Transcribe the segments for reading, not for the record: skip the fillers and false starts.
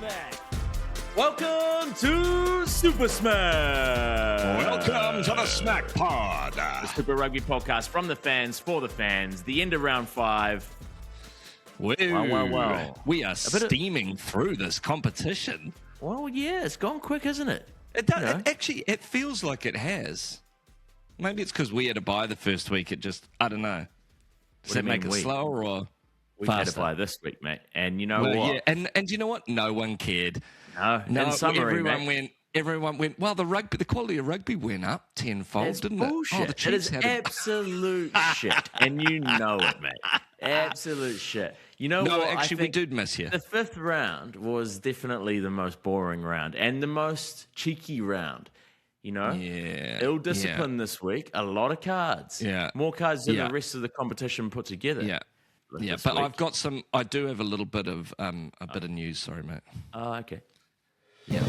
Smack. Welcome to Super Smack. Welcome to the Smack Pod. The Super Rugby podcast from the fans, for the fans. The end of round 5. Well. We are steaming through this competition. Well, yeah, it's gone quick, isn't it? It feels like it has. Maybe it's because we had to buy the first week. I don't know. Does that make it slower or We've faster? had to buy this week, mate. And you know what? Yeah, and you know what? No one cared. No, in summary, everyone went, well, the quality of rugby went up tenfold, That's didn't bullshit. it? Oh, the Chiefs it is had absolute shit. And you know it, mate. Absolute shit. You know No, what? actually, we did miss you. The 5th round was definitely the most boring round and the most cheeky round. You know? Yeah. Ill discipline this week. A lot of cards. Yeah. More cards than the rest of the competition put together. Yeah. Yeah, but week. I do have a little bit of news. Sorry, mate. Oh, okay. Yeah.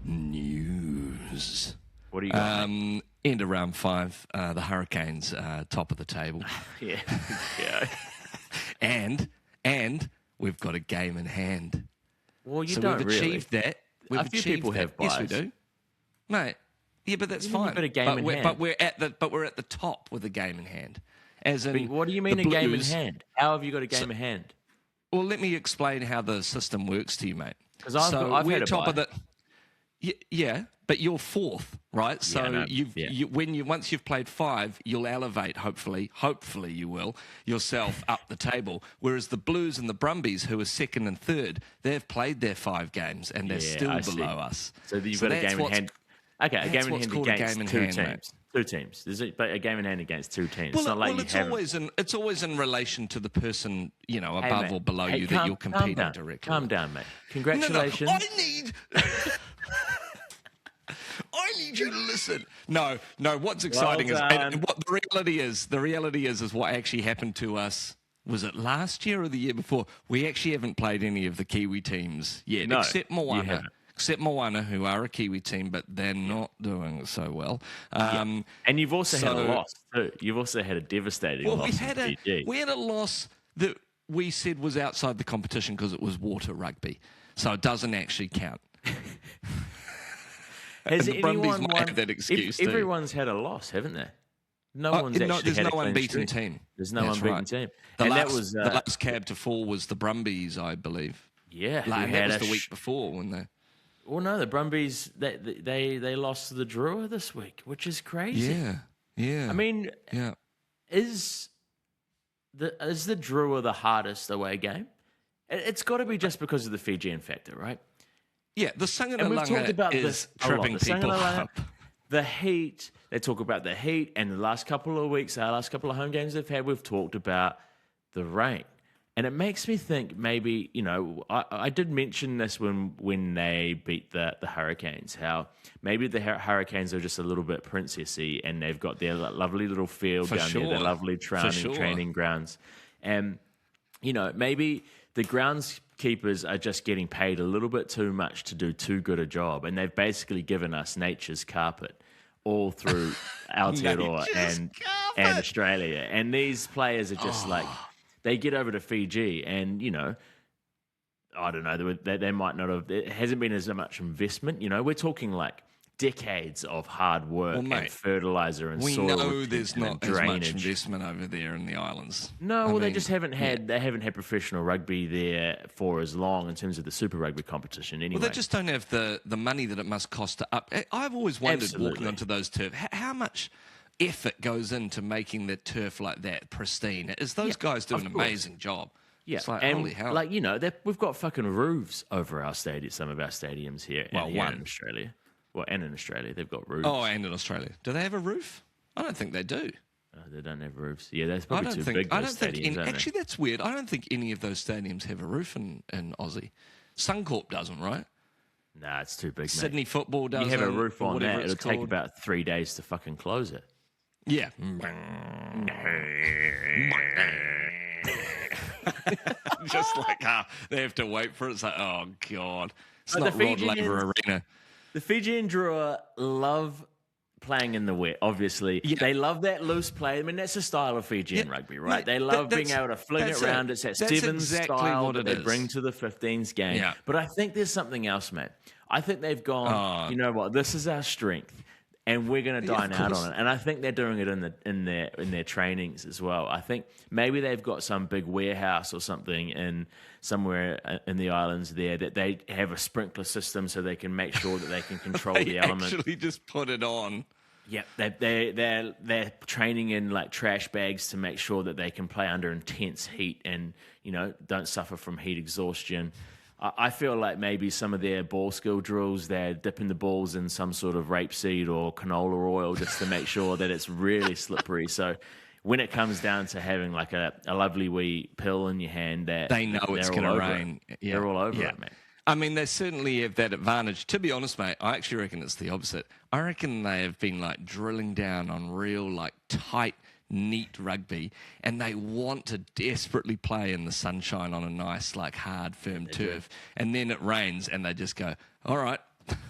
News. What do you got? End of round 5, the Hurricanes top of the table. Yeah. And we've got a game in hand. Well, we've achieved that. A few people have buys. Yes, we do, mate. Yeah, but that's fine. But a game in hand. But we're at the top with a game in hand. As in, what do you mean a game in hand? How have you got a game in hand? Well, let me explain how the system works to you, mate. Because I've we're had a top buy. of the. Yeah, but you're 4th, right? So once you've played 5, you'll elevate. Hopefully you will yourself up the table. Whereas the Blues and the Brumbies, who are 2nd and 3rd, they've played their 5 games and they're still below us. So you've got a game in hand. Okay, a game in hand against two teams. Mate. 2 teams. There's a game in hand against 2 teams. Well, It's it's always in relation to the person, above or below you that you're competing directly. Calm down, mate. Congratulations. No, I need you to listen. No. What's exciting is what the reality is what actually happened to us. Was it last year or the year before? We actually haven't played any of the Kiwi teams yet, except Moana. Except Moana, who are a Kiwi team, but they're not doing so well. And you've also had a loss too. You've also had a devastating loss. We had a loss that we said was outside the competition because it was water rugby, so it doesn't actually count. Has the Brumbies anyone might have that excuse too. Everyone's had a loss, haven't they? There's no unbeaten team. There's no unbeaten team. The last cab to fall was the Brumbies, I believe. Yeah, that was the week before when they. Well, no, the Brumbies they lost to the Drua this week, which is crazy. Yeah. I mean, is the Drua the hardest away game? It's got to be just because of the Fijian factor, right? Yeah, the Sanganalanga is tripping people up. The heat, they talk about the heat, and the last couple of weeks, our last couple of home games they've had, we've talked about the rain. And it makes me think maybe, I did mention this when they beat the Hurricanes, how maybe the Hurricanes are just a little bit princessy and they've got their lovely little field there, their lovely training grounds. And, maybe the groundskeepers are just getting paid a little bit too much to do too good a job. And they've basically given us nature's carpet all through Aotearoa and Australia. And these players are just they get over to Fiji and, I don't know, they might not have, there hasn't been as much investment. We're talking like decades of hard work and fertilizer and soil. We know there's not as much investment over there in the islands. No, they just haven't had, they haven't had professional rugby there for as long in terms of the Super Rugby competition anyway. Well, they just don't have the money that it must cost to up. I've always wondered walking onto those turf, how much effort goes into making the turf like that pristine. Is those guys do an amazing job? Yeah, it's like, and holy hell. We've got fucking roofs over our some of our stadiums here. In Australia. Well, and in Australia, they've got roofs. Oh, and in Australia. Do they have a roof? I don't think they do. They don't have roofs. Yeah, that's probably too big. Actually, that's weird. I don't think any of those stadiums have a roof in Aussie. Suncorp doesn't, right? Nah, it's too big, mate. Sydney football doesn't. You have a roof on that, it'll take about 3 days to fucking close it. Yeah. Just like they have to wait for it. It's like, oh, God. It's not Rod Laver Arena. The Fijian Drua love playing in the wet, obviously. Yeah. They love that loose play. I mean, that's the style of Fijian rugby, right? Mate, they love being that's- able to fling it that's around. it. It's that That's sevens exactly style what that it they is. bring to the 15s game. Yeah. But I think there's something else, mate. I think they've gone, you know what, this is our strength. And we're going to dine out on it, and I think they're doing it in their trainings as well. I think maybe they've got some big warehouse or something in somewhere in the islands there that they have a sprinkler system so they can make sure that they can control the element. Actually, just put it on. Yeah, they're training in like trash bags to make sure that they can play under intense heat and don't suffer from heat exhaustion. I feel like maybe some of their ball skill drills, they're dipping the balls in some sort of rapeseed or canola oil just to make sure that it's really slippery. So when it comes down to having like a lovely wee pill in your hand, that they know it's going to rain. Yeah. They're all over it, man. I mean, they certainly have that advantage. To be honest, mate, I actually reckon it's the opposite. I reckon they have been like drilling down on real like tight, neat rugby, and they want to desperately play in the sunshine on a nice, like hard, firm turf. And then it rains, and they just go, "All right,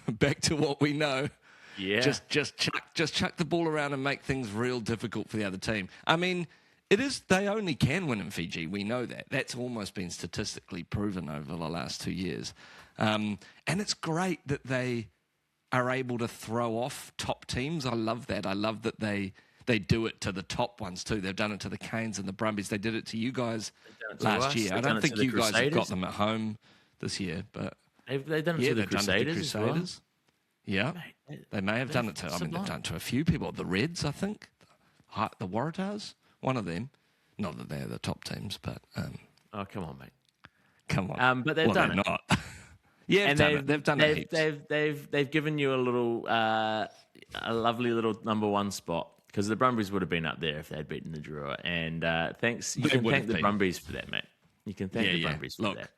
back to what we know." Yeah, just chuck the ball around and make things real difficult for the other team. I mean, it is. They only can win in Fiji. We know that. That's almost been statistically proven over the last 2 years, and it's great that they are able to throw off top teams. I love that. I love that they do it to the top ones too. They've done it to the Canes and the Brumbies. They did it to you guys last year. I don't think you guys have got them at home this year, but they've done it to the Crusaders. Well. Yeah, they may have done it to. I mean, they've done it to a few people. The Reds, I think, the Waratahs, one of them. Not that they're the top teams, but oh, come on, mate, come on. But they've done it. Not. Yeah, and they've done it. They've given you a lovely little number one spot. Because the Brumbies would have been up there if they had beaten the Drua. And you can thank the Brumbies for that, mate. You can thank the Brumbies for that.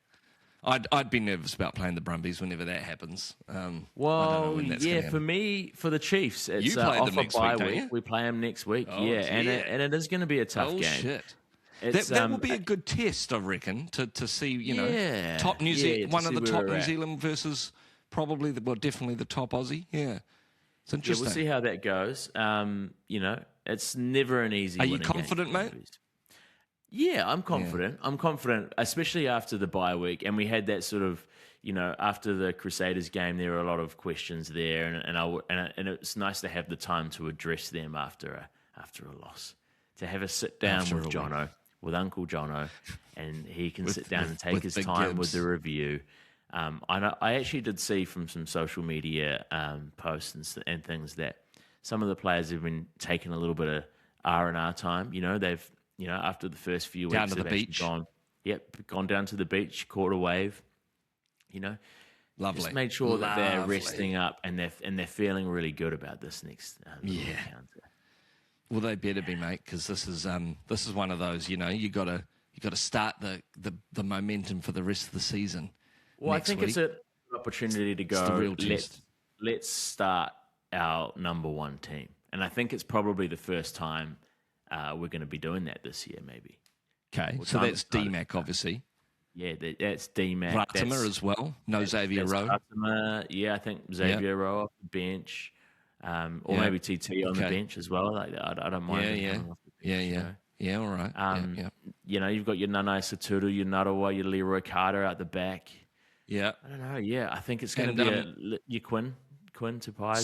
I'd be nervous about playing the Brumbies whenever that happens. Well, for me, for the Chiefs, it's off a bye week. We play them next week. And it is going to be a tough game. Shit. That will be a good test, I reckon, to see, top New Zealand, one of the top New Zealand versus probably, definitely the top Aussie. Yeah. It's interesting. Yeah, we'll see how that goes. It's never an easy. Are you confident, mate? Yeah, I'm confident. Yeah. I'm confident, especially after the bye week, and we had that sort of, after the Crusaders game, there were a lot of questions there, and it's nice to have the time to address them after a loss, to have a sit down with Jono, with Uncle Jono, and he can sit down and take his time with the review. I actually did see from some social media posts and things that some of the players have been taking a little bit of R&R time. They've after the first few weeks down to the beach, gone down to the beach, caught a wave. Lovely. Just made sure that they're resting up and they're feeling really good about this next encounter. Well, they better be, mate, because this is one of those. You got to start the momentum for the rest of the season. Well, I think it's an opportunity to go, let's start our number one team. And I think it's probably the first time we're going to be doing that this year, maybe. Okay, so that's DMAC, obviously. Yeah, that's DMAC. Ratima as well. No Xavier Rowe. Yeah, I think Xavier Rowe off the bench. Or maybe TT on the bench as well. Like I don't mind. Yeah, all right. You've got your Nanai Saturu, your Narawa, your Leroy Carter out the back. Yeah, I don't know. Yeah, I think it's going to be your Quinn Tupai.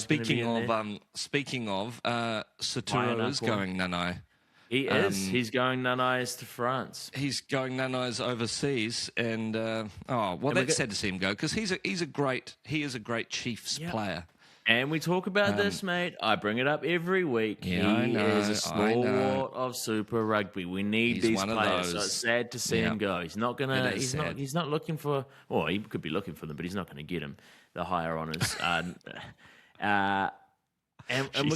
Speaking of, Saturo is going Nanai. He is. He's going Nanai's to France. He's going Nanai's overseas, and that's sad to see him go because he is a great Chiefs player. And we talk about this, mate. I bring it up every week. Yeah, he is a stalwart of Super Rugby. We need these players. So it's sad to see him go. He's not gonna. He's not looking for. Well, he could be looking for them, but he's not going to get them the higher honours. And we're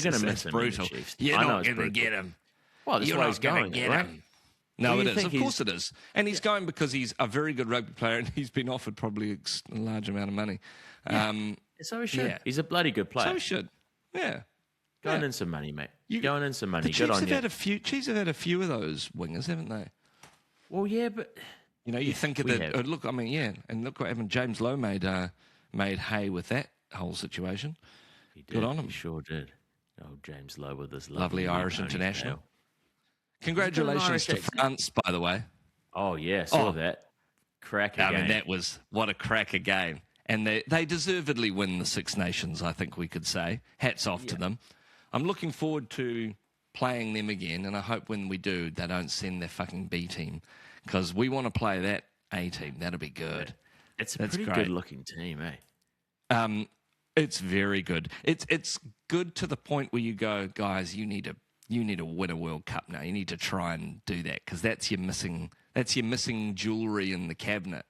going to miss him. Brutal. You're not going to get him. Well, that's why he's going. Right? No, it is. Of course it is. And he's going because he's a very good rugby player and he's been offered probably a large amount of money. So he should. Yeah. He's a bloody good player. So he should. Yeah. Going in some money, mate. Going in some money. The Chiefs have had a few. Chiefs have had a few of those wingers, haven't they? Well, yeah, but you think of the look. I mean, and look what happened. James Lowe made hay with that whole situation. He did. Good on him. He sure did. Oh, James Lowe with this Lovely Irish international. ponytail. Congratulations to Irish accent? France, by the way. Oh, yeah, saw Oh, that. Cracker I game. mean, that was what a cracker game. And they deservedly win the Six Nations, I think we could say. Hats off to them. I'm looking forward to playing them again, and I hope when we do, they don't send their fucking B team, because we want to play that A team. That'll be good. It's a pretty good-looking team, eh? It's very good. It's good to the point where you go, guys, you need to win a World Cup now. You need to try and do that, because that's your missing jewelry in the cabinet.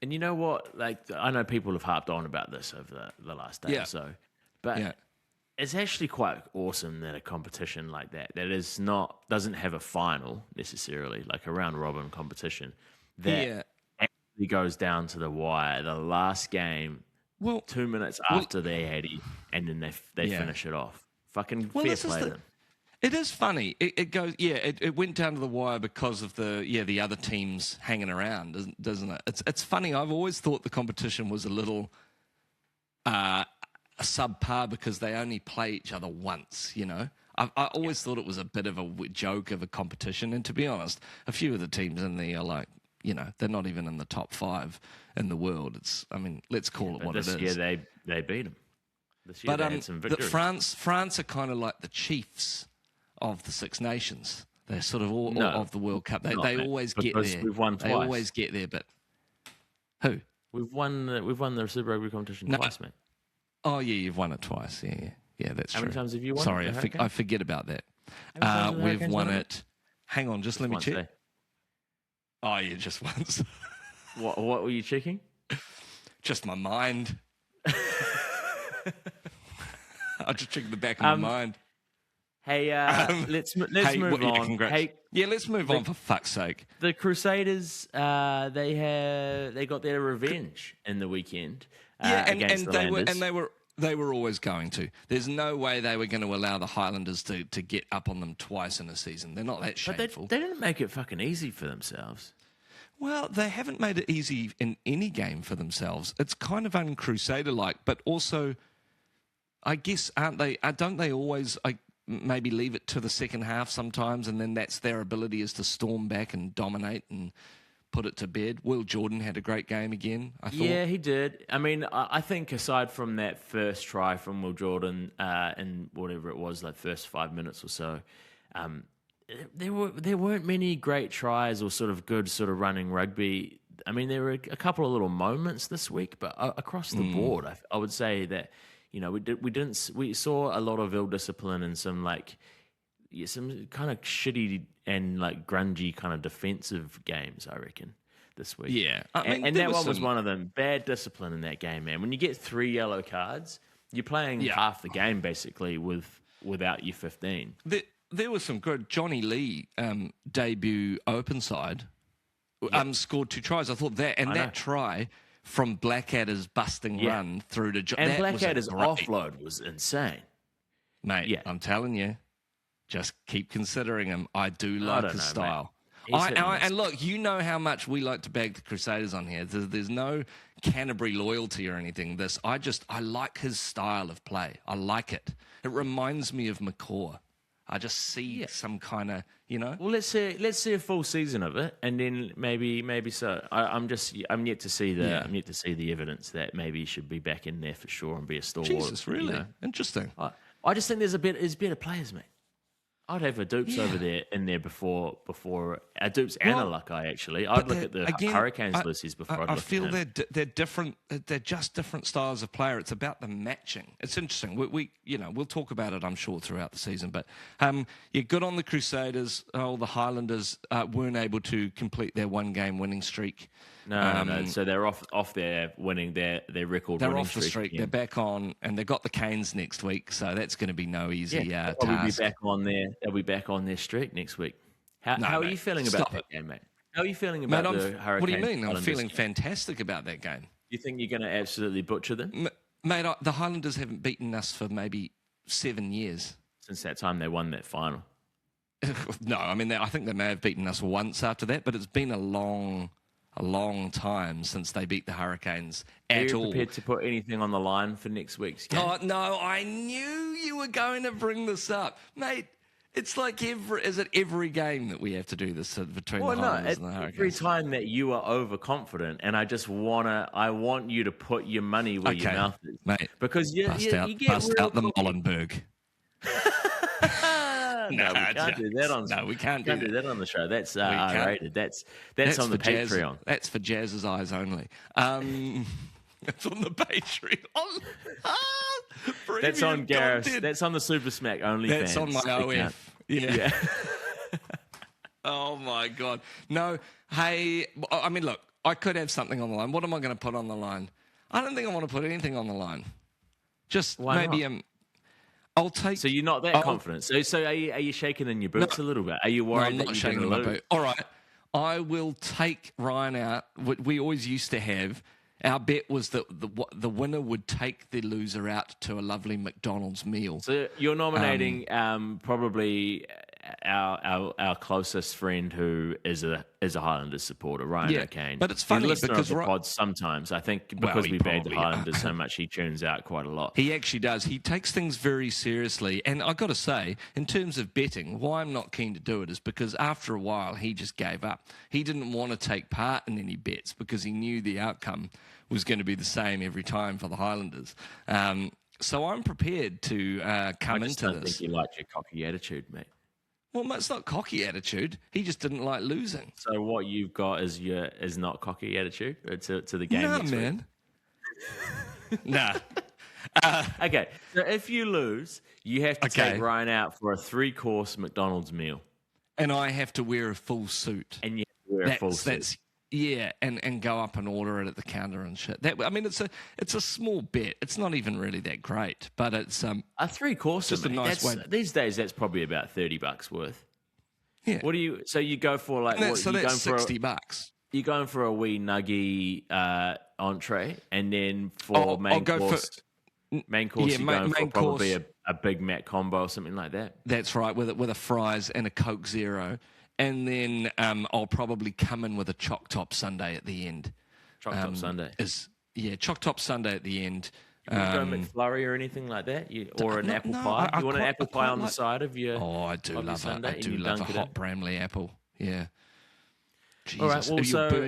And you know what? Like, I know people have harped on about this over the last day or so, but it's actually quite awesome that a competition like that doesn't have a final necessarily, like a round robin competition, that actually goes down to the wire, the last game, 2 minutes after they're heady, and then they finish it off. Fucking fair play to them. It is funny. It goes, it went down to the wire because of the other teams hanging around, doesn't it? It's funny. I've always thought the competition was a little subpar because they only play each other once, you know? I always thought it was a bit of a joke of a competition. And to be honest, a few of the teams in there are like, you know, they're not even in the top 5 in the world. Let's call it what it is. This year they beat them. This year they had some victories. France are kind of like the chiefs of the Six Nations. They're sort of all of the World Cup. They always get there. We've won twice. They always get there, but who? We've won the Super Rugby competition twice, mate. Oh yeah, you've won it twice. Yeah, that's true. How many times have you won? Sorry, I forget about that. We've won it. Hang on, just let me check. Oh yeah, just once. What were you checking? Just my mind. I just checked the back of my mind. Hey, let's move on. Let's move on for fuck's sake. The Crusaders, they got their revenge in the weekend. Against the Landers. They were always going to. There's no way they were going to allow the Highlanders to get up on them twice in a season. They're not that shameful. But they didn't make it fucking easy for themselves. Well, they haven't made it easy in any game for themselves. It's kind of un-Crusader-like, but also, I guess, don't they always maybe leave it to the second half sometimes, and then that's their ability is to storm back and dominate and put it to bed? Will Jordan had a great game again, I thought. Yeah, he did. I mean, I think aside from that first try from Will Jordan in whatever it was, like first 5 minutes or so, there weren't many great tries or sort of good sort of running rugby. I mean, there were a couple of little moments this week, but across the board, I would say that, you know, we saw a lot of ill discipline and some some kind of shitty and like grungy kind of defensive games, I reckon, this week. Yeah. And that one was one of them. Bad discipline in that game, man. When you get 3 yellow cards, you're playing half the game basically without your 15. There was some good Johnny Lee debut open side. Scored 2 tries. I thought that try from Blackadder's busting run through to and Blackadder's offload was insane, mate. Yeah. I'm telling you, just keep considering him. I do like his style. And look, you know how much we like to bag the Crusaders on here. There's no Canterbury loyalty or anything. I like his style of play. I like it. It reminds me of McCaw. I just see some kind of, you know. Well, let's see a full season of it, and then maybe so. I'm yet to see the evidence that maybe he should be back in there for sure and be a stalwart. Jesus, really? You know? Interesting. I just think there's better players, mate. I'd have a Dupes over there in there before a Dupes and a Lucky, actually. I'd look at the Hurricanes Lucy's before. I feel they're different. They're just different styles of player. It's about the matching. It's interesting. We'll talk about it, I'm sure, throughout the season. But good on the Crusaders. The Highlanders weren't able to complete their 1-game winning streak. No. So they're off their winning their record. They're off the streak. They're back on, and they've got the Canes next week. So that's going to be no easy task. They'll be back on their streak next week. How are you feeling about that game, mate? How are you feeling about the Hurricanes? What do you mean? I'm feeling fantastic about that game. You think you're going to absolutely butcher them? Mate, the Highlanders haven't beaten us for maybe 7 years. Since that time they won that final. No, I mean, I think they may have beaten us once after that, but it's been a long a long time since they beat the Hurricanes Are at you all. prepared to put anything on the line for next week's game? Oh, no, I knew you were going to bring this up. Mate, it's like every game that we have to do this between the Highlanders and the Hurricanes? Every time that you are overconfident, and I want you to put your money where your mouth is. Mate, because you get bust real out the cocky. Molenberg. No, we can't do that on. No, we can't do that on the show. That's R-rated. That's on the Jazz, Patreon. That's for Jazz's eyes only. That's on the Patreon. That's on Gareth. That's on the Super Smack only. That's fans. on my OF. Yeah. Oh my God. No. Hey, I mean, look, I could have something on the line. What am I going to put on the line? I don't think I want to put anything on the line. Just Why maybe not? I'll take. So you're not that confident. So are you shaking in your boots a little bit? Are you worried I'm that not you're shaking going in to my lose? boot. All right. I will take Ryan out. What we always used to have. Our bet was that the winner would take the loser out to a lovely McDonald's meal. So you're nominating probably our closest friend who is a Highlanders supporter, Ryan O'Kane. But it's funny He's a listener because of the pod sometimes. I think because he we bag the probably- Highlanders so much, he tunes out quite a lot. He actually does. He takes things very seriously. And I've got to say, in terms of betting, why I'm not keen to do it is because after a while, he just gave up. He didn't want to take part in any bets because he knew the outcome was going to be the same every time for the Highlanders. So I'm prepared to come I just into don't this. think you like your cocky attitude, mate. Well, it's not cocky attitude. He just didn't like losing. So what you've got is not cocky attitude to the game next week? Man. Nah. Okay, so if you lose, you have to take Ryan out for a 3-course McDonald's meal. And I have to wear a full suit. And you have to wear a full suit. Yeah, and go up and order it at the counter and shit. It's a small bet. It's not even really that great, but it's a 3-course. just a nice way. These days, that's probably about $30 worth. Yeah. What do you? So you go for like what? So that's $60. You're going for a wee nuggy entree, and then for main course. Main course, you're going for probably a Big Mac combo or something like that. That's right, with a fries and a Coke Zero. And then I'll probably come in with a choc top sundae at the end. Choc top sundae? Choc top sundae at the end. You go McFlurry or anything like that? Or an apple pie? You want an apple pie on the side of your I do love it. I do love a hot Bramley apple. Yeah. Jesus. All right, well,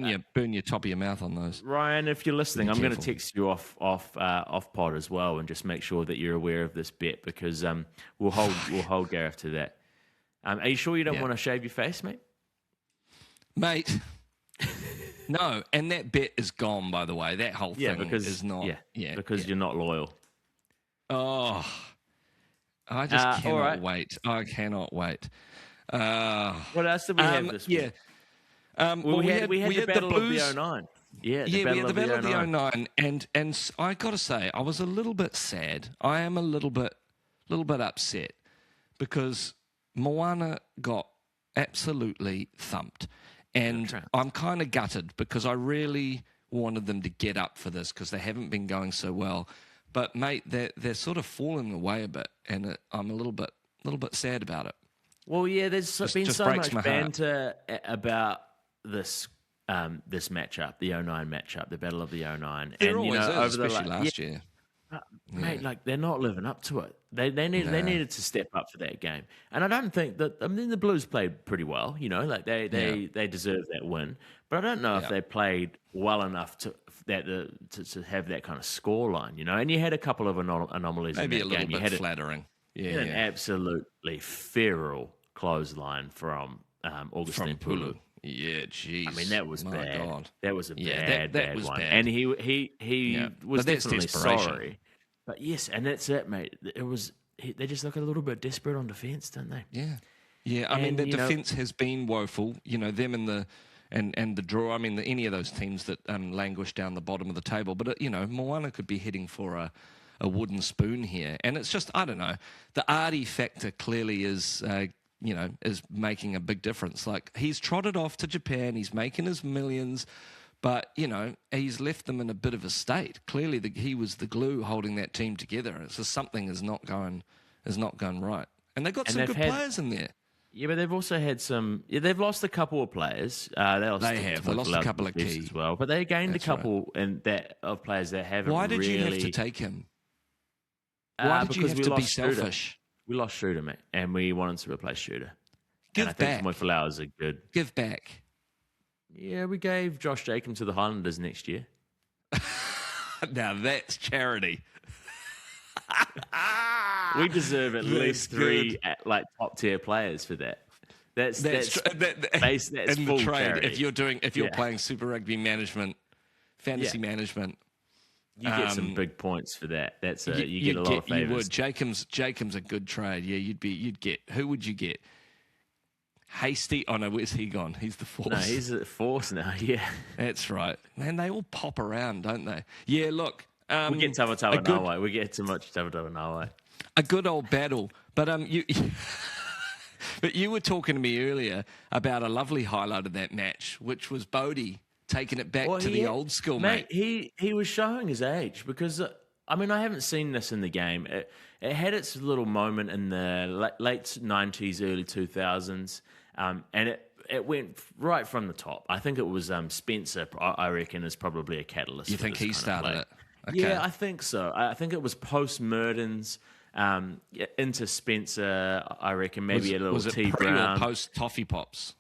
you'll burn your top of your mouth on those. Ryan, if you're listening, I'm going to text you off pod as well and just make sure that you're aware of this bet because we'll hold Gareth to that. Are you sure you don't want to shave your face, mate? Mate, no. And that bet is gone, by the way. That whole thing is not. Because you're not loyal. Oh, I just cannot wait. I cannot wait. What else did we have this week? We had the Battle of the 09. Yeah, we had the Battle of the 09. And I got to say, I was a little bit sad. I am a little bit upset because Moana got absolutely thumped. And I'm kind of gutted because I really wanted them to get up for this because they haven't been going so well. But, mate, they're sort of falling away a bit, and I'm a little bit sad about it. Well, yeah, there's been so much banter about this matchup, the 09 matchup, the Battle of the 09. There always is, especially last year. Mate, they're not living up to it. They needed to step up for that game, and I don't think that. I mean, the Blues played pretty well. They deserve that win, but I don't know if they played well enough to have that kind of scoreline. And you had a couple of anomalies. Maybe in that a little game. bit flattering. Yeah, an absolutely feral clothesline from Augustine Pulu. Yeah, jeez. I mean, that was bad. God. That was a bad was one. bad. And he was definitely sorry. But yes, and that's it, mate. They just look a little bit desperate on defence, don't they? Yeah. Yeah, I mean, the defence has been woeful. Them and the Drua. I mean, any of those teams that languish down the bottom of the table. But, Moana could be heading for a wooden spoon here. And it's just, I don't know, the arty factor clearly is making a big difference. Like, he's trotted off to Japan, he's making his millions, but, he's left them in a bit of a state. Clearly, he was the glue holding that team together. It's just something is not going right. And they've got some good players in there. Yeah, but they've also had some. Yeah, they've lost a couple of players. They lost a couple of keys as well, but they gained That's a couple of players that haven't. Why did really, you have to take him? Why did you because have we to be lost Shooter. selfish? We lost Shooter, mate, and we wanted to replace Shooter. Give and I think back. Moifalau is a good. Give back. Yeah, we gave Josh Jacobs to the Highlanders next year. Now that's charity. We deserve at least three top tier players for that. That's in full the trade. charity. If you're playing Super Rugby management, fantasy management, you get some big points for that. That's you get a lot of favors. You would. Jacob's a good trade. Yeah, you'd get. Who would you get? Hasty. Oh no, where's he gone? He's the force. No, he's at force now. Yeah, that's right. Man, they all pop around, don't they? Yeah. Look, we get Tavatava Nawai. We get too much Tavatava Nawai. A good old battle, but you. But you were talking to me earlier about a lovely highlight of that match, which was Bodie taking it back to the old school, mate. He was showing his age because, I haven't seen this in the game. It had its little moment in the late 90s, early 2000s, and it went right from the top. I think it was Spencer, I reckon, is probably a catalyst. You think he started it? Okay. Yeah, I think so. I think it was post-Murdens. Into Spencer, I reckon maybe a little T pre Brown. Or post Toffee Pops?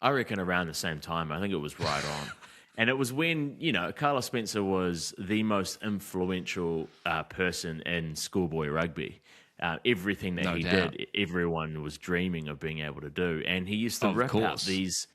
I reckon around the same time. I think it was right on. And it was when, Carlos Spencer was the most influential person in schoolboy rugby. Everything that he did, everyone was dreaming of being able to do. And he used to rip out these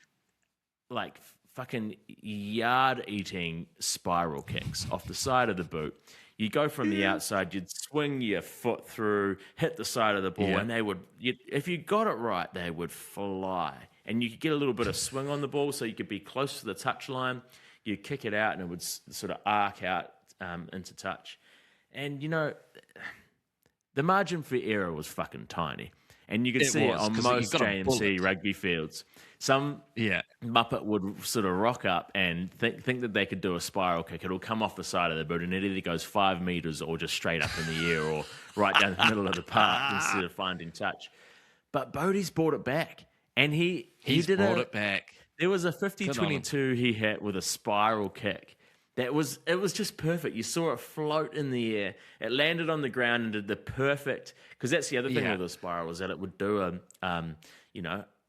fucking yard-eating spiral kicks off the side of the boot. You go from the outside, you'd swing your foot through, hit the side of the ball, and they would, if you got it right, they would fly. And you could get a little bit of swing on the ball, so you could be close to the touch line. You'd kick it out, and it would sort of arc out into touch. And, the margin for error was fucking tiny. And you could see it on most JMC rugby fields. Some Muppet would sort of rock up and think that they could do a spiral kick. It'll come off the side of the boot and it either goes 5 meters or just straight up in the air or right down the middle of the park instead of finding touch. But Bodie's brought it back. And he brought it back. There was a 50-22 he hit with a spiral kick. It was just perfect. You saw it float in the air. It landed on the ground and did the perfect, because that's the other thing with the spiral is that it would do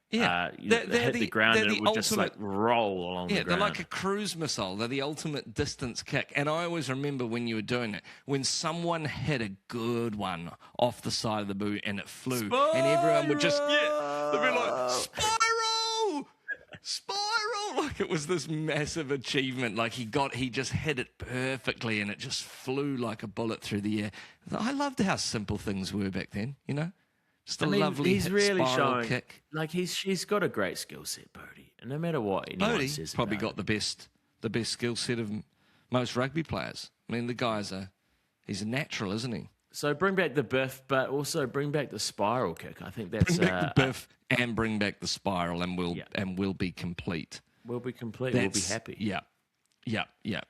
hit the ground and it would just roll along the ground. They're like a cruise missile. They're the ultimate distance kick. And I always remember when you were doing it, when someone hit a good one off the side of the boot and it flew, and everyone would just they'd be like, spiral, like it was this massive achievement. Like he just hit it perfectly, and it just flew like a bullet through the air. I loved how simple things were back then. Just a lovely he's really spiral showing, kick. Like he's got a great skill set, Bodie, and no matter what anyone says, probably got the best skill set of most rugby players. I mean, the guy's he's a natural, isn't he? So bring back the biff, but also bring back the spiral kick. I think that's bring back the biff and bring back the spiral, and we'll be complete. We'll be complete. We'll be happy. Yeah.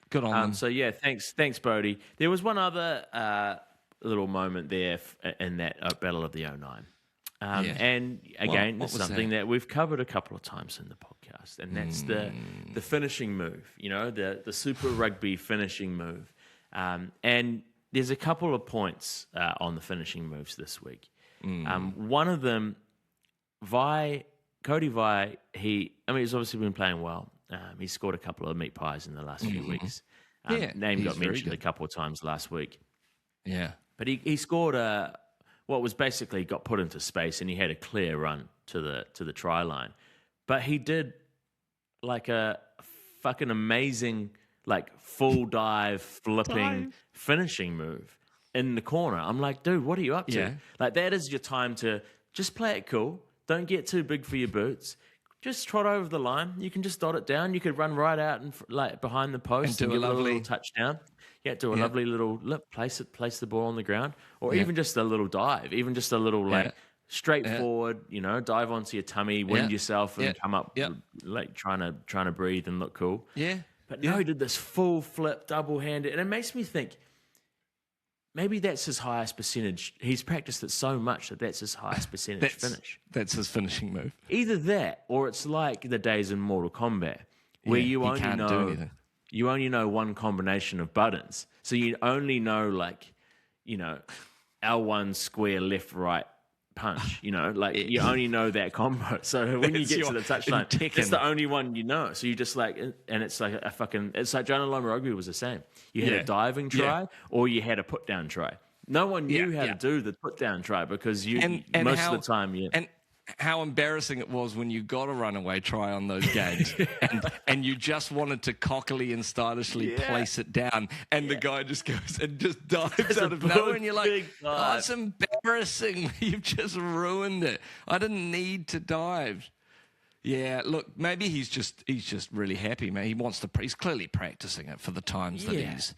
Good on them. So thanks, Bodie. There was one other little moment there in that Battle of the 09. And again, it's something that we've covered a couple of times in the podcast, and that's the finishing move. The Super Rugby finishing move, and there's a couple of points on the finishing moves this week. One of them, Cody Vai, he's obviously been playing well. He scored a couple of meat pies in the last few weeks. Name got mentioned a couple of times last week. Yeah. But he scored what was basically got put into space, and he had a clear run to the try line. But he did like a fucking amazing full dive flipping finishing move in the corner. I'm like, dude, what are you up to? Yeah. That is your time to just play it cool. Don't get too big for your boots. Just trot over the line. You can just dot it down. You could run right out and behind the post and do get a little touchdown. Yeah, do a lovely little place the ball on the ground, or even just a little dive, even just a little straightforward. Dive onto your tummy, wind yourself, and come up trying to breathe and look cool. Yeah, but no, he did this full flip, double handed, and it makes me think. maybe that's his highest percentage. He's practiced it so much that's his highest percentage finish. That's his finishing move. Either that, or it's like the days in Mortal Kombat where you only know one combination of buttons. So you only know L1 square left right punch. You only know that combo. So when you get to the touchline, it's the only one you know. So you just and it's like it's like Jonah Loma Rugby was the same. You had a diving try or you had a put down try. No one knew how to do the put down try because most of the time. And how embarrassing it was when you got a runaway try on those games and you just wanted to cockily and stylishly place it down and the guy just goes and just dives out of nowhere and you're like, oh, it's embarrassing. You've just ruined it. I didn't need to dive. Yeah, look, maybe he's just really happy, man. He's clearly practicing it for the times that he's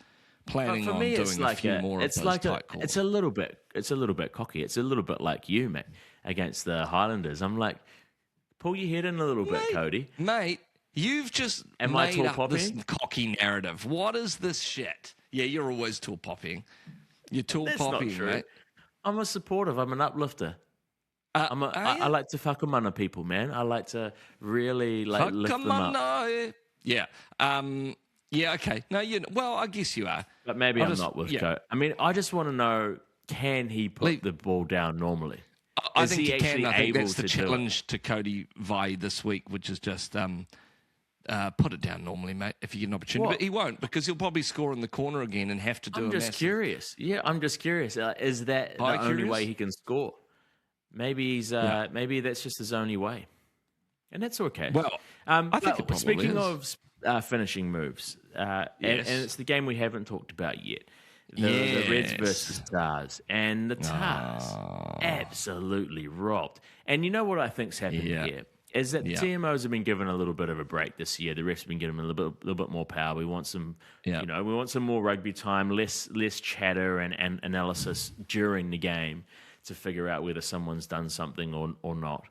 planning on doing a few more of those tight calls. It's a little bit cocky. It's a little bit like you, mate, against the Highlanders. I'm like, pull your head in a little bit, Cody. Mate, you've just made up this cocky narrative. What is this shit? Yeah, you're always tall popping. You're tall popping, mate. I'm a supportive. I'm an uplifter. I like to whakamana people, man. I like to really lift them up. Yeah. Yeah, okay. No, I guess you are. But maybe I'm not with Cody. I mean, I just want to know, can he put the ball down normally? I think he can. I think that's the challenge to Cody Vai this week, which is just put it down normally, mate, if you get an opportunity. But he won't because he'll probably score in the corner again and have to do I'm just curious. Yeah, I'm just curious. Is that the only way he can score? Maybe maybe that's just his only way. And that's okay. Well, I think it probably speaking is. Of finishing moves, and it's the game we haven't talked about yet. The Reds versus Stars. And the Stars absolutely robbed. And you know what I think's happened here? Is that the TMOs have been given a little bit of a break this year. The refs have been given a little bit more power. We want some, we want some more rugby time, less chatter and analysis during the game to figure out whether someone's done something or not.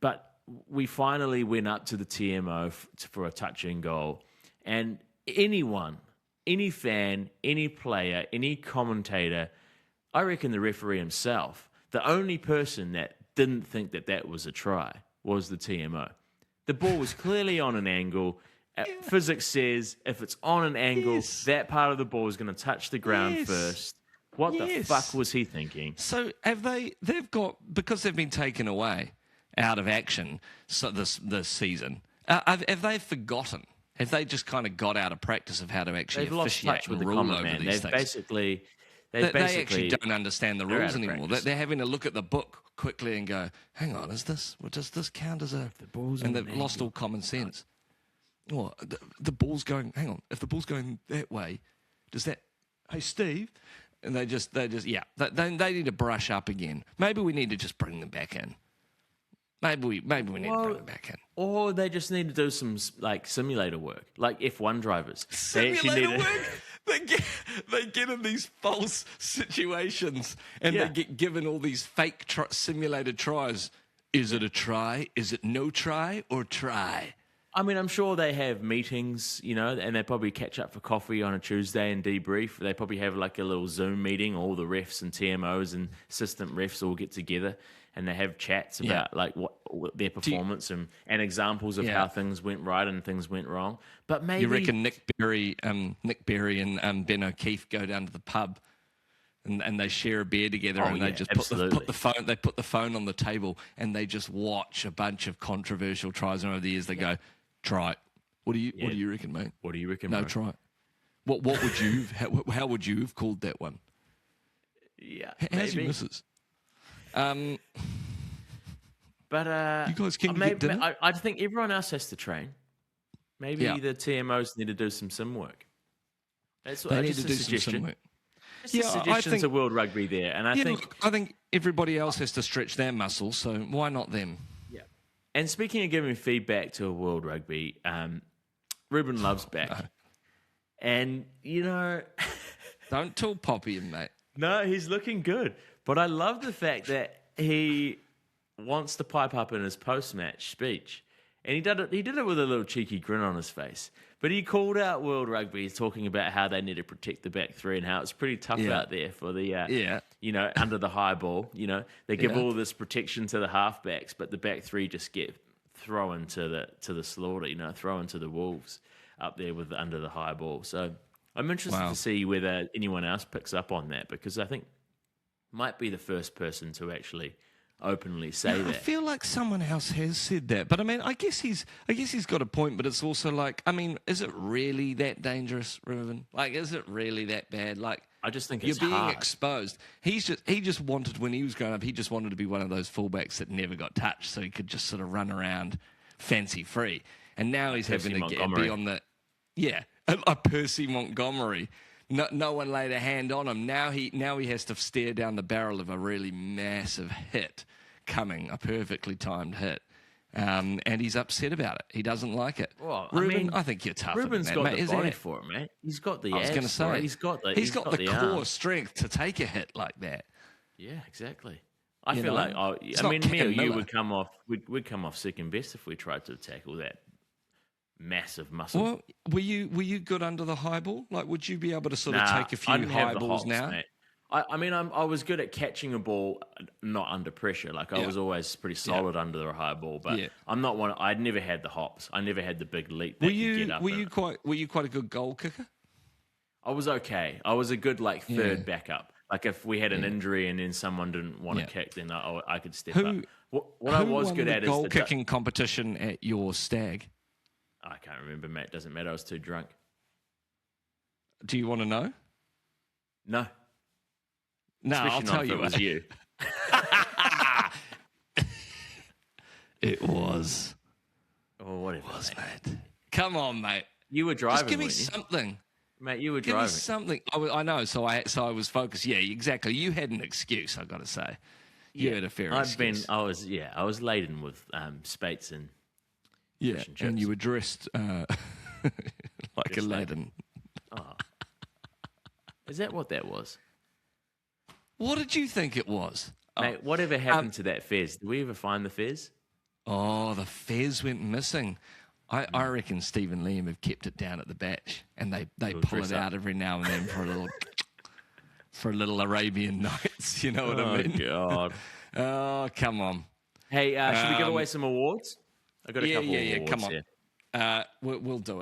But we finally went up to the TMO for a touch and goal. And anyone, any fan, any player, any commentator, I reckon the referee himself, the only person that didn't think that was a try was the TMO. The ball was clearly on an angle. Physics says if it's on an angle, that part of the ball is going to touch the ground first. What the fuck was he thinking? So they've got, because they've been taken away out of action this season, have they forgotten? Have they just kind of got out of practice of how to actually officiate and rule over these things? They actually don't understand the rules anymore. They're having to look at the book quickly and go, hang on, does this count as a... And they've lost all common sense. Well, the ball's going... Hang on, if the ball's going that way, does that... Hey, Steve... And they need to brush up again. Maybe we need to just bring them back in. Maybe we need to bring them back in. Or they just need to do some simulator work, like F1 drivers. Simulator work? They get in these false situations and they get given all these fake simulated tries. Is it a try? Is it no try or try? I mean, I'm sure they have meetings, and they probably catch up for coffee on a Tuesday and debrief. They probably have like a little Zoom meeting. All the refs and TMOs and assistant refs all get together and they have chats about what their performance and examples of how things went right and things went wrong. But maybe you reckon Nick Berry and Ben O'Keefe go down to the pub and they share a beer together they just put the phone on the table and they just watch a bunch of controversial tries, and over the years they go, try it. What do you reckon, mate? What do you reckon? No, try it. What would you how would you have called that one? Yeah, how's your missus? But you guys can get dinner? I think everyone else has to train. Maybe the TMOs need to do some sim work. They need to do some sim work. I think to World Rugby there, and I think everybody else has to stretch their muscles. So why not them? Yeah. And speaking of giving feedback to World Rugby, Ruben Love's back, and don't tell Poppy, mate. No, he's looking good. But I love the fact that he wants to pipe up in his post-match speech And he did it with a little cheeky grin on his face. But he called out World Rugby, talking about how they need to protect the back three and how it's pretty tough out there for the, under the high ball. They give all this protection to the halfbacks, but the back three just get thrown to the slaughter. Thrown to the wolves up there under the high ball. So I'm interested to see whether anyone else picks up on that, because I think might be the first person to actually openly say that. I feel like someone else has said that, but I mean, I guess he's got a point. But it's also like, I mean, is it really that dangerous, Riven? Like, is it really that bad? Like, I just think you're it's being hard. exposed. He just wanted, when he was growing up, he just wanted to be one of those fullbacks that never got touched, so he could just sort of run around fancy free. And now he's having to be on the a Percy Montgomery. No one laid a hand on him. Now he has to stare down the barrel of a really massive hit coming, a perfectly timed hit. And he's upset about it. He doesn't like it. Well, Ruben, I think you're tough. Ruben's got the body for it, mate. He's got the abs. I was going to say, he's got the core strength to take a hit like that. Yeah, exactly. I feel like, me or you would come off. We'd come off second best if we tried to tackle that massive muscle. Well, were you good under the high ball? Like, would you be able to sort of take a few high balls now? Mate. I was good at catching a ball, not under pressure. Like, I was always pretty solid under the high ball, but I'm not one. I'd never had the hops. I never had the big leap. Were you quite a good goal kicker? I was okay. I was a good third backup. Like, if we had an injury and then someone didn't want to kick, then I could step up. What I was good at is goal kicking competition at your stag. I can't remember, mate. Doesn't matter. I was too drunk. Do you want to know? No. No, I'll tell you. It was you. It was. Oh, whatever. It was, mate. Come on, mate. You were driving. Just give me something, mate. You were driving. Give me something. I know. So I was focused. Yeah, exactly. You had an excuse. I got to say, you had a fair excuse. I was laden with spates and. Yeah, and you were dressed like a laden. Oh. Is that what that was? What did you think it was? Mate, whatever happened to that fez? Did we ever find the fez? Oh, the fez went missing. I reckon Steve and Liam have kept it down at the batch, and they pull it out every now and then for a little Arabian Nights. You know what I mean? Oh, God. Oh, come on. Hey, should we give away some awards? I got a couple of awards. Come on. We'll do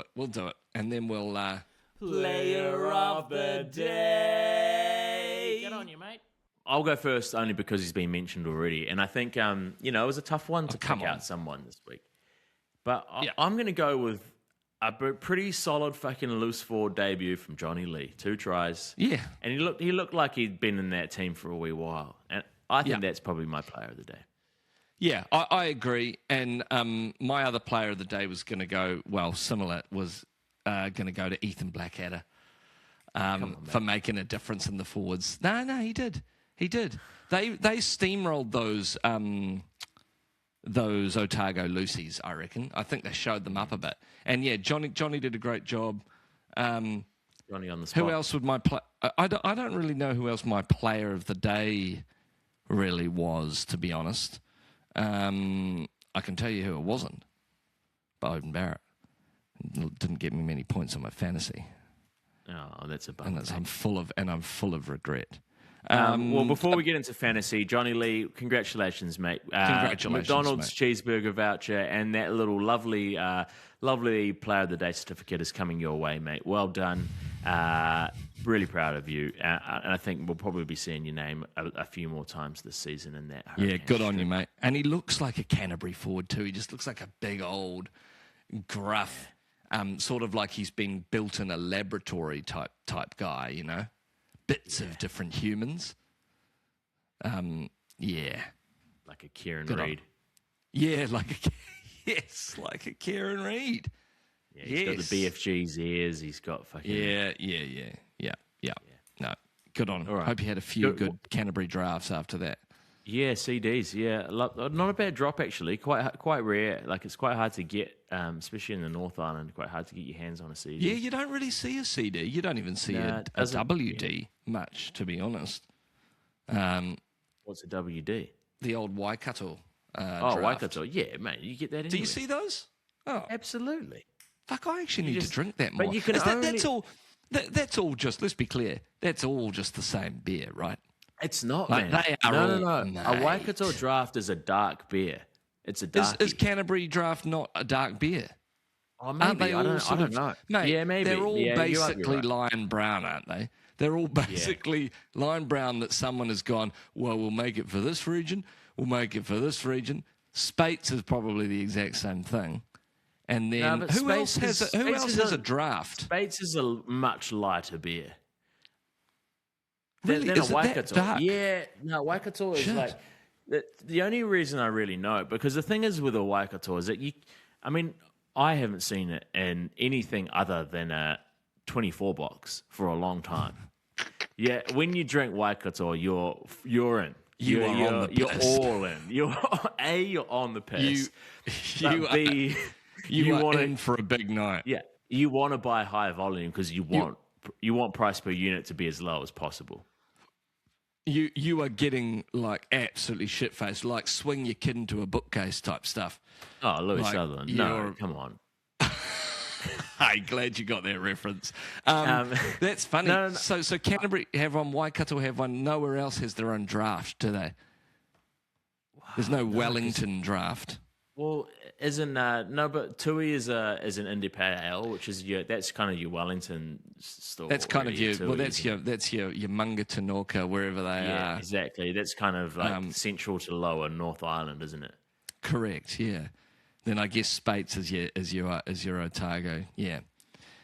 it, and then we'll Player of the Day. Get on you, mate. I'll go first only because he's been mentioned already, and I think it was a tough one to pick out someone this week. But I'm going to go with a pretty solid fucking loose forward debut from Johnny Lee. 2 tries. Yeah, and he looked like he'd been in that team for a wee while, and I think that's probably my player of the day. Yeah, I agree. And my other player of the day was going to go, similar, was going to go to Ethan Blackadder for making a difference in the forwards. No, he did. He did. They steamrolled those Otago Lucies, I reckon. I think they showed them up a bit. And, Johnny did a great job. Johnny on the spot. Who else would my play? I don't really know who else my player of the day really was, to be honest. I can tell you who it wasn't. Bowden Barrett. Didn't get me many points on my fantasy. Oh, that's a bummer. And I'm full of regret. Well, before we get into fantasy, Johnny Lee, congratulations, mate. Congratulations, McDonald's cheeseburger voucher and that little lovely player of the day certificate is coming your way, mate. Well done. Really proud of you. And I think we'll probably be seeing your name a few more times this season in that. Yeah, good on you, mate. And he looks like a Canterbury forward too. He just looks like a big old gruff, sort of like he's been built in a laboratory type guy, you know? Bits of different humans. Like a Kieran Reid. Yeah, like a Kieran Reid. Yeah, he's got the BFG's ears. He's got fucking... Yeah. No, good on him. Right. Hope you had a few good Canterbury drafts after that. Yeah, CDs. Yeah, not a bad drop actually. Quite rare. Like it's quite hard to get, especially in the North Island. Quite hard to get your hands on a CD. Yeah, you don't really see a CD. You don't even see a WD much, to be honest. What's a WD? The old Waikato draft. Waikato. Yeah, mate, you get that anywhere. Do you see those? Oh, Absolutely. fuck! I actually need to drink that more. But you can That's all. That's all. Just let's be clear. That's all just the same beer, right? It's not, Like, man. they are No. all, A mate. Waikato draft is a dark beer. It's a dark. Is Canterbury Draft not a dark beer? Oh, maybe. Aren't they all I don't know. Mate, Yeah, maybe. they're all Yeah, basically right. lion brown, aren't they? They're all basically lion brown that someone has gone, well, we'll make it for this region. We'll make it for this region. Spates is probably the exact same thing. And then who else has a draft? Spates is a much lighter beer. Really? Than Is a it Waikato. that dark? Yeah, no, Waikato is like the only reason I really know, because the thing is with a Waikato is that I haven't seen it in anything other than a 24 box for a long time. Yeah, when you drink Waikato, you're in. You're on the piss. You're all in. You're on the piss. You are in for a big night. Yeah, you want to buy high volume because you want price per unit to be as low as possible. You are getting like absolutely shit faced, like swing your kid into a bookcase type stuff. Oh, Louis Sutherland. No, come on. Hey, glad you got that reference. That's funny. No. So Canterbury have one, Waikato have one. Nowhere else has their own draft, do they? There's no Wellington draft. Well, but Tui is an Indie Pale Ale, which is that's kind of your Wellington store. That's kind of your that's your Mungatanoka, wherever they are. Yeah, exactly. That's kind of like central to lower North Island, isn't it? Correct. Yeah. Then I guess Spates is your Otago. Yeah.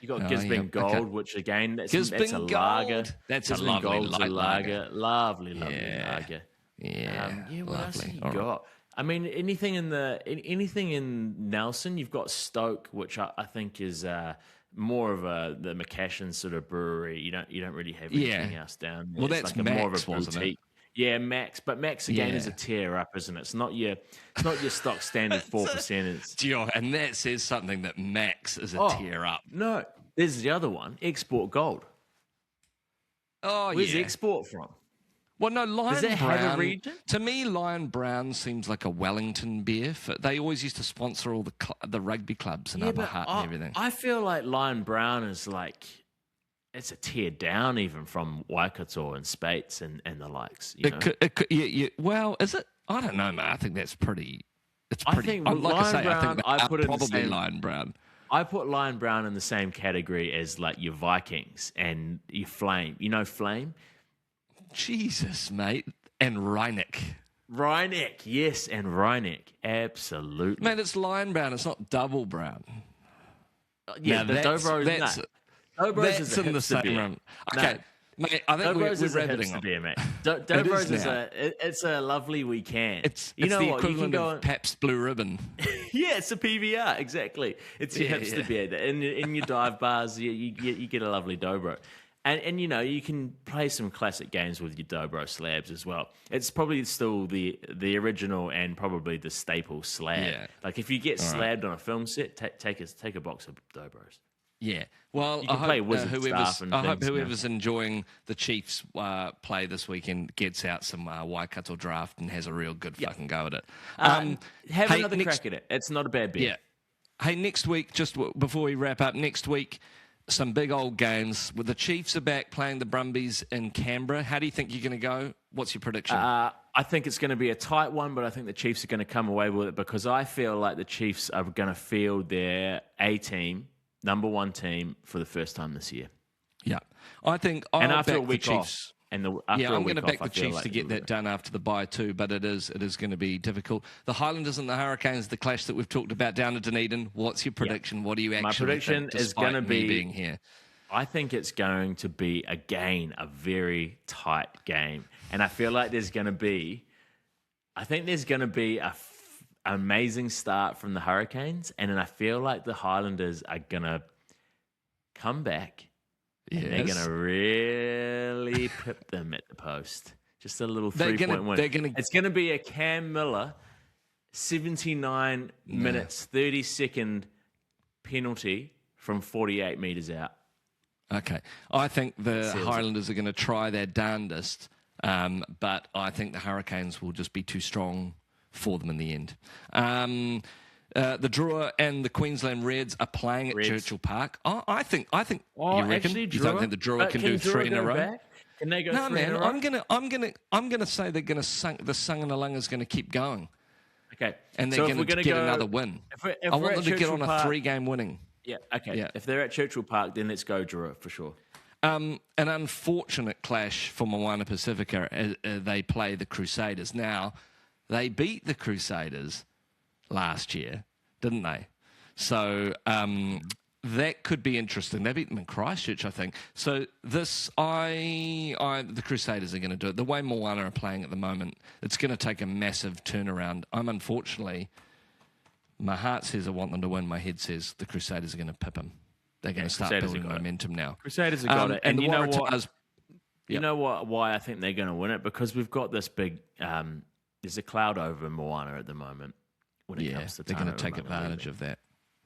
You got Gisborne Gold, which again that's a lager. That's a lovely lager. Lovely lager. Yeah. What else have you All got? Right. I mean, anything in Nelson, you've got Stoke, which I think is more of the McCashin sort of brewery. You don't really have anything else down there. Well, that's like more of a wasn't boutique. it? Yeah, Max, but Max again is a tear up, isn't it? It's not your stock standard 4%. And that says something that Max is a tear up. No, there's the other one, Export Gold. Oh, Where's Export from? Well, no, Lion Does it Brown. have a region? To me, Lion Brown seems like a Wellington beer. They always used to sponsor all the rugby clubs and Upper Hutt and everything. I feel like Lion Brown is like it's a tear down even from Waikato and Spates and the likes. Well, is it? I don't know, man. I think that's pretty. It's pretty. I think I put it probably Lion Brown. I put Lion Brown in the same category as like your Vikings and your Flame. You know Flame? Jesus, mate. And Reineck. Reineck, yes, and Reineck, absolutely. Man, it's Lion Brown. It's not Double Brown. Yeah, the Dobro. That's in the same room. Okay, mate. I think we're rabbiting on. Beer, mate. Dobros is a lovely weekend. It's the equivalent of Pabst Blue Ribbon. Yeah, it's a PBR, exactly. It's your hipster beer. In your dive bars, you get a lovely Dobro. And you can play some classic games with your Dobro slabs as well. It's probably still the original and probably the staple slab. Yeah. Like if you get slabbed on a film set, take a box of Dobros. Yeah. Well, I hope whoever's enjoying the Chiefs play this weekend gets out some Waikato draft and has a real good fucking go at it. Have another crack at it. It's not a bad beer. Yeah. Hey, next week, just before we wrap up, next week, some big old games. With the Chiefs are back playing the Brumbies in Canberra. How do you think you're going to go? What's your prediction? I think it's going to be a tight one, but I think the Chiefs are going to come away with it because I feel like the Chiefs are going to field their A-team, number one team, for the first time this year. Yeah. I think after a week off. I'm going to back the Chiefs to get that done after the bye too, but it is going to be difficult. The Highlanders and the Hurricanes, the clash that we've talked about down at Dunedin. What's your prediction? Yeah. What do you actually think? My prediction is going to be being here. I think it's going to be again a very tight game, and I feel like there's going to be an amazing start from the Hurricanes, and then I feel like the Highlanders are going to come back. Yes. And they're going to really pip them at the post. Just a little 3-point win. It's going to be a Cam Miller 79 minutes, 30-second penalty from 48 metres out. Okay. I think the Highlanders are going to try their darndest, but I think the Hurricanes will just be too strong for them in the end. The Drua and the Queensland Reds are playing at Churchill Park. I think. You reckon? Actually, You don't think the Drua can do 3 in a row? Back? Can they go No, 3 in a man. row? I'm gonna say they're gonna the Sanganalunga's gonna keep going. Okay, And they're going to get another win. I want them to get on a 3-game winning. Yeah, okay. Yeah. If they're at Churchill Park, then let's go Drua for sure. An unfortunate clash for Moana Pacifica. They play the Crusaders. Now, they beat the Crusaders last year, didn't they? So that could be interesting. They beat them in Christchurch, I think. So the Crusaders are going to do it. The way Moana are playing at the moment, it's going to take a massive turnaround. Unfortunately, my heart says I want them to win. My head says the Crusaders are going to pip them. They're going to start building momentum now. Crusaders have got it. And you know what? Waratahs, You know what? Why I think they're going to win it? Because we've got this big. There's a cloud over Moana at the moment. When it comes to they're going to take Umaga advantage leaving. of that.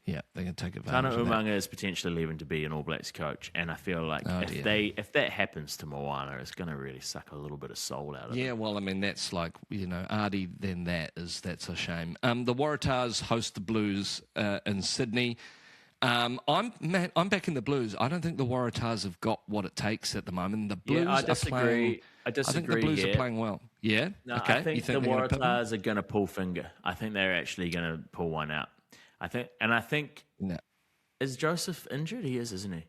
Yeah, they're going to take advantage Tana of that. Umaga is potentially leaving to be an All Blacks coach, and I feel like if that happens to Moana, it's going to really suck a little bit of soul out of it. Yeah, well, I mean, that's like, Artie, then that's a shame. The Waratahs host the Blues in Sydney. I'm back in the Blues. I don't think the Waratahs have got what it takes at the moment. The Blues I disagree. are playing. I disagree. I think the Blues here. are playing well. Yeah. No, okay. I think the they're gonna pip them? Waratahs are going to pull finger. I think they're actually going to pull one out. I think. No. Is Joseph injured? He is, isn't he?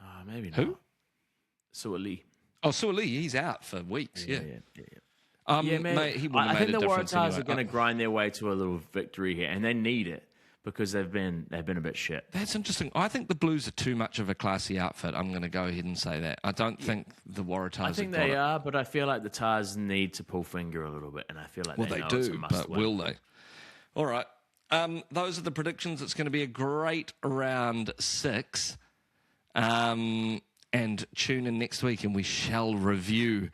Oh, maybe not. Who? Su'ali. Oh, Su'ali, he's out for weeks. Yeah. Yeah, man. Mate, he wouldn't I have think made the a difference Waratahs anyway. are going to grind their way to a little victory here, and they need it because they've been a bit shit. That's interesting. I think the Blues are too much of a classy outfit. I'm going to go ahead and say that. I don't think the Waratahs I think have got they it. are, but I feel like the Tars need to pull finger a little bit, and I feel like Well, they they know it's a do, must but win. will they? All right. Those are the predictions. It's going to be a great round 6. And tune in next week, and we shall review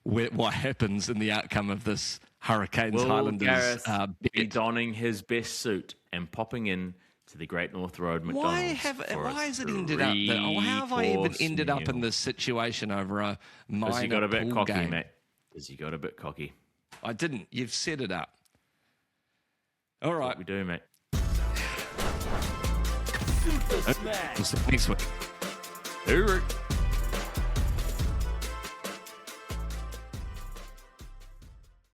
what happens in the outcome of this Hurricanes Highlanders Gareth be bet. donning his best suit and popping in to the Great North Road McDonald's? Why has it ended up? How have I even ended up in this situation over a Because minor you got a bit pool cocky, game? mate. Because you got a bit cocky. I didn't. You've set it up. All right. What we do, mate. We'll see you next week. Hooroo.